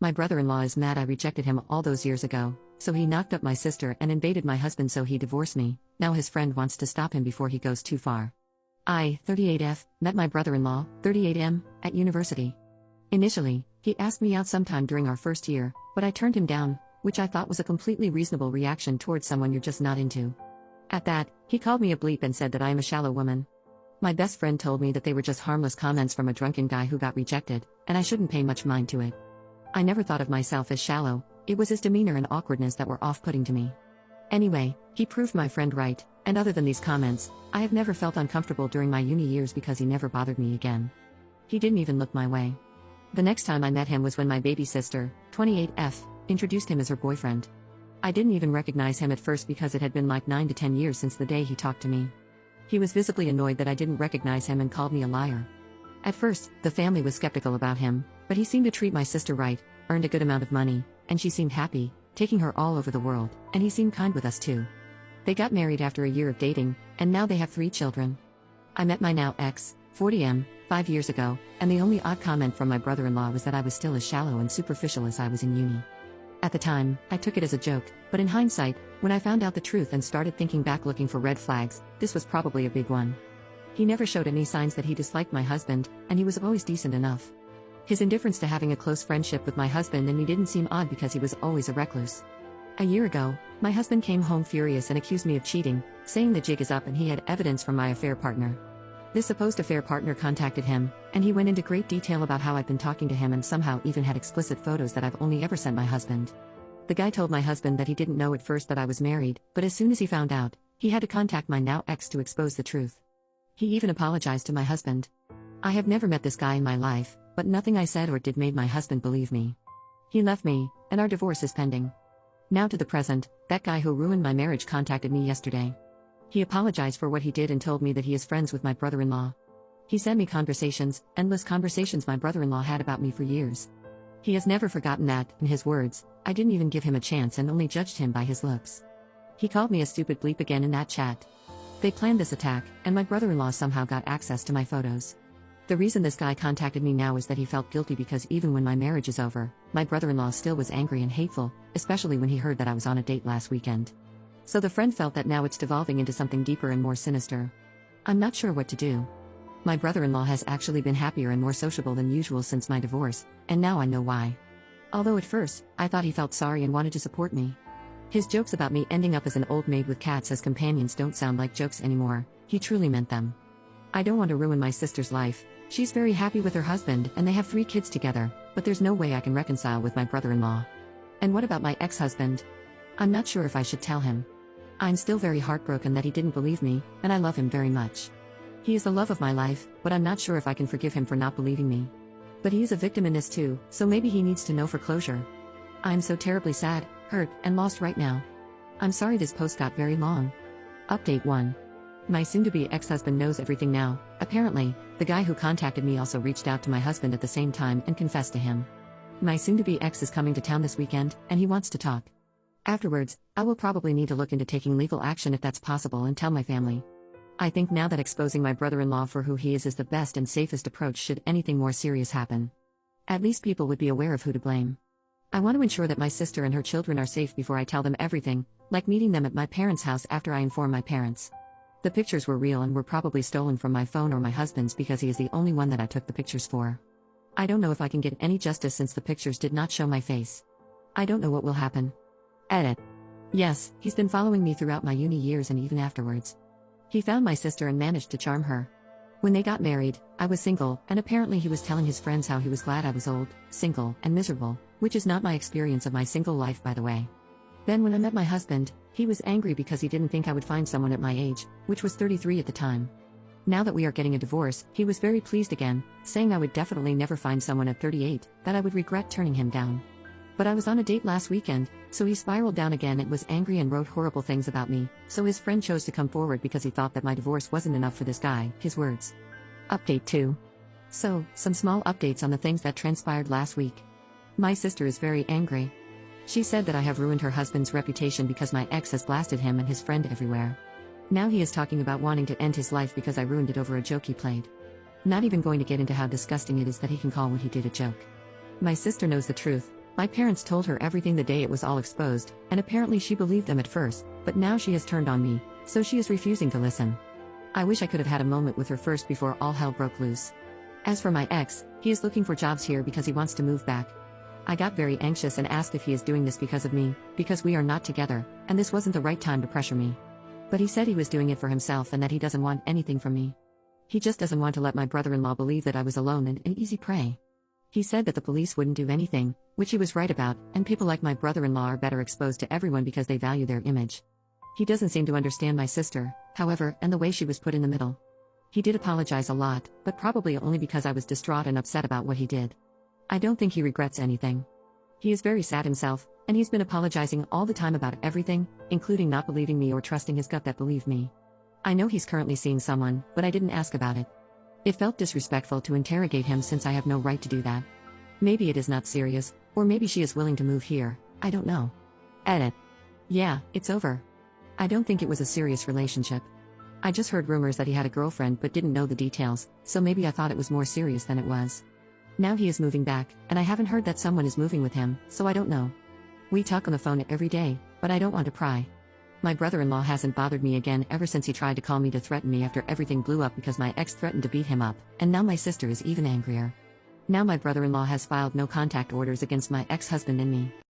My brother-in-law is mad I rejected him all those years ago, so he knocked up my sister and invaded my husband, so he divorced me. Now his friend wants to stop him before he goes too far. I, 38F, met my brother-in-law, 38M, at university. Initially, he asked me out sometime during our first year, but I turned him down, which I thought was a completely reasonable reaction towards someone you're just not into. At that, he called me a bleep and said that I am a shallow woman. My best friend told me that they were just harmless comments from a drunken guy who got rejected, and I shouldn't pay much mind to it. I never thought of myself as shallow, it was his demeanor and awkwardness that were off-putting to me. Anyway, he proved my friend right, and other than these comments, I have never felt uncomfortable during my uni years because he never bothered me again. He didn't even look my way. The next time I met him was when my baby sister, 28F, introduced him as her boyfriend. I didn't even recognize him at first because it had been like 9 to 10 years since the day he talked to me. He was visibly annoyed that I didn't recognize him and called me a liar. At first, the family was skeptical about him, but he seemed to treat my sister right, earned a good amount of money, and she seemed happy, taking her all over the world, and he seemed kind with us too. They got married after a year of dating, and now they have 3 children. I met my now ex, 40M, 5 years ago, and the only odd comment from my brother-in-law was that I was still as shallow and superficial as I was in uni. At the time, I took it as a joke, but in hindsight, when I found out the truth and started thinking back looking for red flags, this was probably a big one. He never showed any signs that he disliked my husband, and he was always decent enough. His indifference to having a close friendship with my husband and me didn't seem odd because he was always a recluse. A year ago, my husband came home furious and accused me of cheating, saying the jig is up and he had evidence from my affair partner. This supposed affair partner contacted him, and he went into great detail about how I'd been talking to him and somehow even had explicit photos that I've only ever sent my husband. The guy told my husband that he didn't know at first that I was married, but as soon as he found out, he had to contact my now ex to expose the truth. He even apologized to my husband. I have never met this guy in my life, but nothing I said or did made my husband believe me. He left me, and our divorce is pending. Now to the present, that guy who ruined my marriage contacted me yesterday. He apologized for what he did and told me that he is friends with my brother-in-law. He sent me conversations, endless conversations my brother-in-law had about me for years. He has never forgotten that, in his words, I didn't even give him a chance and only judged him by his looks. He called me a stupid bleep again in that chat. They planned this attack, and my brother-in-law somehow got access to my photos. The reason this guy contacted me now is that he felt guilty because even when my marriage is over, my brother-in-law still was angry and hateful, especially when he heard that I was on a date last weekend. So the friend felt that now it's devolving into something deeper and more sinister. I'm not sure what to do. My brother-in-law has actually been happier and more sociable than usual since my divorce, and now I know why. Although at first, I thought he felt sorry and wanted to support me. His jokes about me ending up as an old maid with cats as companions don't sound like jokes anymore, he truly meant them. I don't want to ruin my sister's life. She's very happy with her husband and they have 3 kids together, but there's no way I can reconcile with my brother-in-law. And what about my ex-husband? I'm not sure if I should tell him. I'm still very heartbroken that he didn't believe me, and I love him very much. He is the love of my life, but I'm not sure if I can forgive him for not believing me. But he is a victim in this too, so maybe he needs to know for closure. I'm so terribly sad, hurt, and lost right now. I'm sorry this post got very long. Update 1. My soon-to-be ex-husband knows everything now. Apparently, the guy who contacted me also reached out to my husband at the same time and confessed to him. My soon-to-be ex is coming to town this weekend, and he wants to talk. Afterwards, I will probably need to look into taking legal action if that's possible and tell my family. I think now that exposing my brother-in-law for who he is the best and safest approach should anything more serious happen. At least people would be aware of who to blame. I want to ensure that my sister and her children are safe before I tell them everything, like meeting them at my parents' house after I inform my parents. The pictures were real and were probably stolen from my phone or my husband's because he is the only one that I took the pictures for. I don't know if I can get any justice since the pictures did not show my face. I don't know what will happen. Edit. Yes, he's been following me throughout my uni years and even afterwards. He found my sister and managed to charm her. When they got married, I was single, and apparently he was telling his friends how he was glad I was old, single, and miserable, which is not my experience of my single life by the way. Then when I met my husband, he was angry because he didn't think I would find someone at my age, which was 33 at the time. Now that we are getting a divorce, he was very pleased again, saying I would definitely never find someone at 38, that I would regret turning him down. But I was on a date last weekend, so he spiraled down again and was angry and wrote horrible things about me, so his friend chose to come forward because he thought that my divorce wasn't enough for this guy, his words. Update 2. So, some small updates on the things that transpired last week. My sister is very angry. She said that I have ruined her husband's reputation because my ex has blasted him and his friend everywhere. Now he is talking about wanting to end his life because I ruined it over a joke he played. Not even going to get into how disgusting it is that he can call what he did a joke. My sister knows the truth, My parents told her everything the day it was all exposed, and apparently she believed them at first, but now she has turned on me, so she is refusing to listen. I wish I could have had a moment with her first before all hell broke loose. As for my ex, he is looking for jobs here because he wants to move back. I got very anxious and asked if he is doing this because of me, because we are not together, and this wasn't the right time to pressure me. But he said he was doing it for himself and that he doesn't want anything from me. He just doesn't want to let my brother-in-law believe that I was alone and an easy prey. He said that the police wouldn't do anything, which he was right about, and people like my brother-in-law are better exposed to everyone because they value their image. He doesn't seem to understand my sister, however, and the way she was put in the middle. He did apologize a lot, but probably only because I was distraught and upset about what he did. I don't think he regrets anything. He is very sad himself, and he's been apologizing all the time about everything, including not believing me or trusting his gut that believed me. I know he's currently seeing someone, but I didn't ask about it. It felt disrespectful to interrogate him since I have no right to do that. Maybe it is not serious, or maybe she is willing to move here, I don't know. Edit. Yeah, it's over. I don't think it was a serious relationship. I just heard rumors that he had a girlfriend but didn't know the details, so maybe I thought it was more serious than it was. Now he is moving back, and I haven't heard that someone is moving with him, so I don't know. We talk on the phone every day, but I don't want to pry. My brother-in-law hasn't bothered me again ever since he tried to call me to threaten me after everything blew up because my ex threatened to beat him up, and now my sister is even angrier. Now my brother-in-law has filed no contact orders against my ex-husband and me.